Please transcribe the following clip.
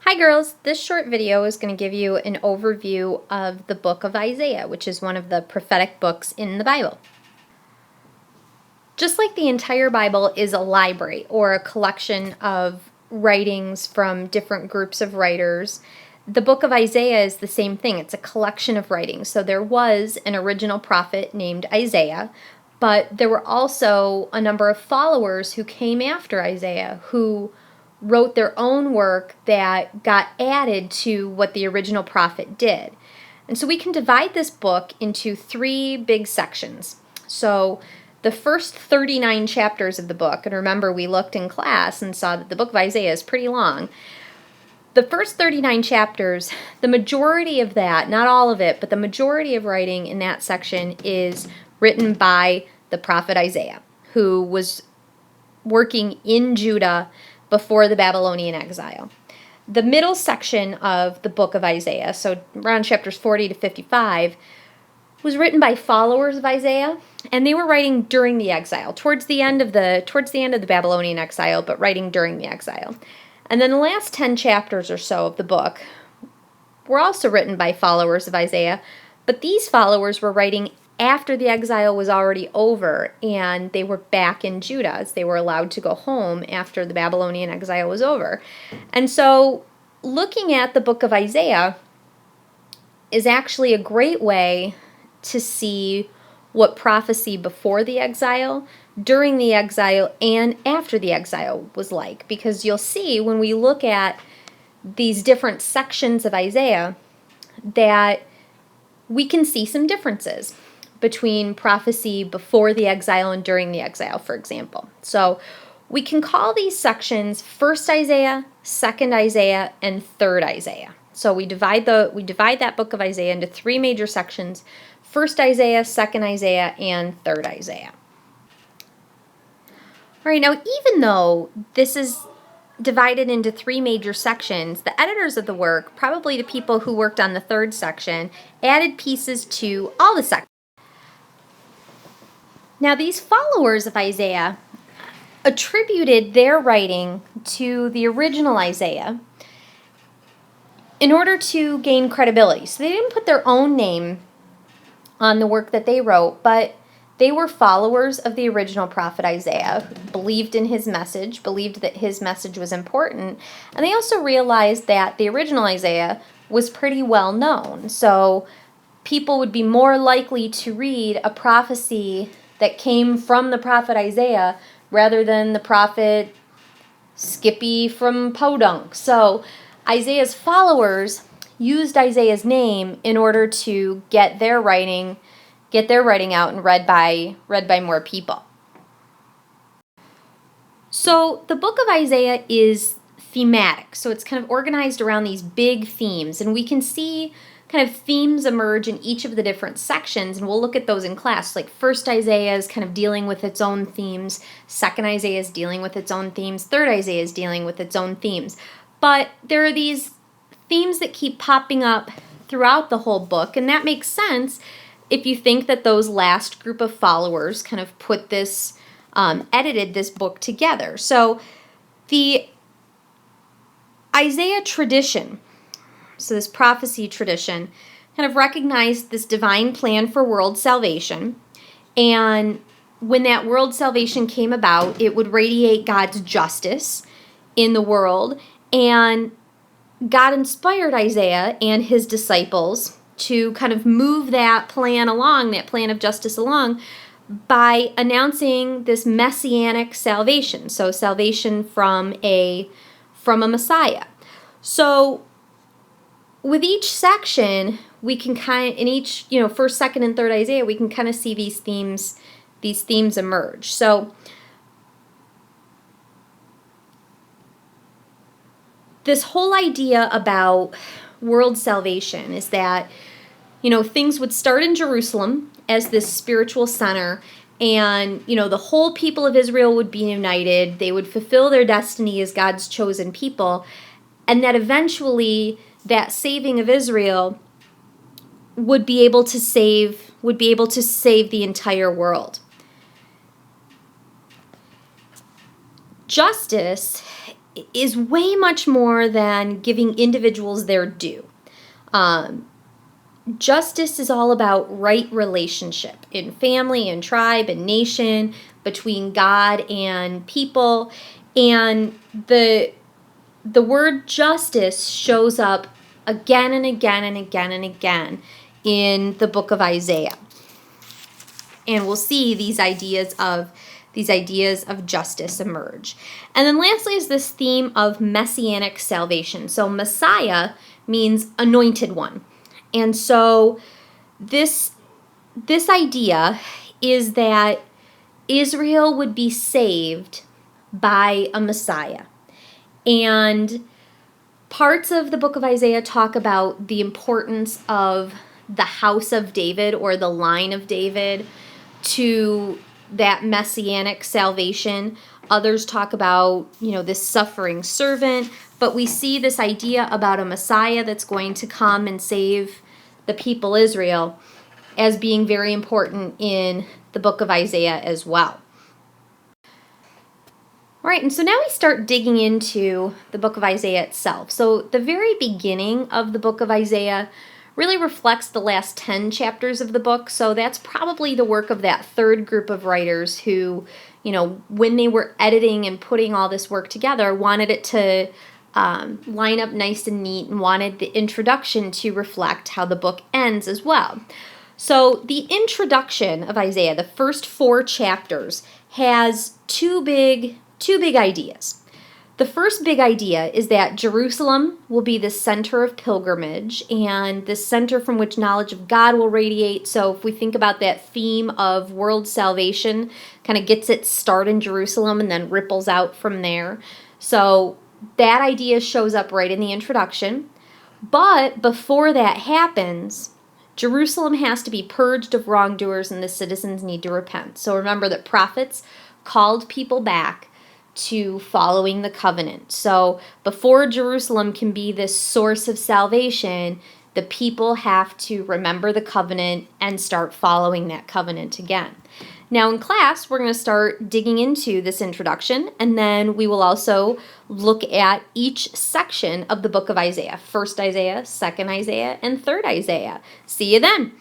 Hi girls, this short video is going to give you an overview of the book of Isaiah, which is one of the prophetic books in the Bible. Just like the entire Bible is a library or a collection of writings from different groups of writers, the book of Isaiah is the same thing. It's a collection of writings. So there was an original prophet named Isaiah, but there were also a number of followers who came after Isaiah who wrote their own work that got added to what the original prophet did. And so we can divide this book into three big sections. So the first 39 chapters of the book, and remember we looked in class and saw that the book of Isaiah is pretty long. The first 39 chapters, the majority of that, not all of it, but the majority of writing in that section is written by the prophet Isaiah, who was working in Judah before the Babylonian exile. The middle section of the book of Isaiah, so around chapters 40 to 55, was written by followers of Isaiah, and they were writing during the exile, towards the end of the Babylonian exile, but writing during the exile. And then the last 10 chapters or so of the book were also written by followers of Isaiah, but these followers were writing after the exile was already over and they were back in Judah, as they were allowed to go home after the Babylonian exile was over. And so looking at the book of Isaiah is actually a great way to see what prophecy before the exile, during the exile, and after the exile was like. Because you'll see when we look at these different sections of Isaiah that we can see some differences between prophecy before the exile and during the exile, for example. So we can call these sections First Isaiah, Second Isaiah, and Third Isaiah. So we divide that book of Isaiah into three major sections: First Isaiah, Second Isaiah, and Third Isaiah. All right, now even though this is divided into three major sections, the editors of the work, probably the people who worked on the third section, added pieces to all the sections. Now, these followers of Isaiah attributed their writing to the original Isaiah in order to gain credibility. So they didn't put their own name on the work that they wrote, but they were followers of the original prophet Isaiah, believed in his message, believed that his message was important, and they also realized that the original Isaiah was pretty well known. So people would be more likely to read a prophecy that came from the prophet Isaiah rather than the prophet Skippy from Podunk. So Isaiah's followers used Isaiah's name in order to get their writing out and read by more people. So the book of Isaiah is thematic. So it's kind of organized around these big themes, and we can see kind of themes emerge in each of the different sections, and we'll look at those in class. Like First Isaiah is kind of dealing with its own themes, Second Isaiah is dealing with its own themes, Third Isaiah is dealing with its own themes. But there are these themes that keep popping up throughout the whole book, and that makes sense if you think that those last group of followers kind of put this, edited this book together. So the Isaiah tradition, so this prophecy tradition, kind of recognized this divine plan for world salvation. And when that world salvation came about, it would radiate God's justice in the world. And God inspired Isaiah and his disciples to kind of move that plan along, that plan of justice along, by announcing this messianic salvation. So salvation from a Messiah. So with each section, we can in each, First, Second, and Third Isaiah, we can kind of see these themes emerge. So this whole idea about world salvation is that, things would start in Jerusalem as this spiritual center, and, the whole people of Israel would be united. They would fulfill their destiny as God's chosen people, and that eventually that saving of Israel would be able to save the entire world. Justice is way much more than giving individuals their due. Justice is all about right relationship in family and tribe and nation, between God and people. And the word justice shows up again and again and again and again in the book of Isaiah. And we'll see these ideas of justice emerge. And then lastly is this theme of messianic salvation. So Messiah means anointed one. And so this idea is that Israel would be saved by a Messiah. And parts of the book of Isaiah talk about the importance of the house of David or the line of David to that messianic salvation. Others talk about, this suffering servant, but we see this idea about a Messiah that's going to come and save the people Israel as being very important in the book of Isaiah as well. All right, and so now we start digging into the book of Isaiah itself. So the very beginning of the book of Isaiah really reflects the last 10 chapters of the book. So that's probably the work of that third group of writers who, when they were editing and putting all this work together, wanted it to line up nice and neat and wanted the introduction to reflect how the book ends as well. So the introduction of Isaiah, the first 4 chapters, has two big ideas. The first big idea is that Jerusalem will be the center of pilgrimage and the center from which knowledge of God will radiate. So if we think about that theme of world salvation, kind of gets its start in Jerusalem and then ripples out from there. So that idea shows up right in the introduction. But before that happens, Jerusalem has to be purged of wrongdoers and the citizens need to repent. So remember that prophets called people back to following the covenant. So before Jerusalem can be this source of salvation, the people have to remember the covenant and start following that covenant again. Now in class, we're going to start digging into this introduction, and then we will also look at each section of the book of Isaiah. First Isaiah, second Isaiah, and third Isaiah. See you then.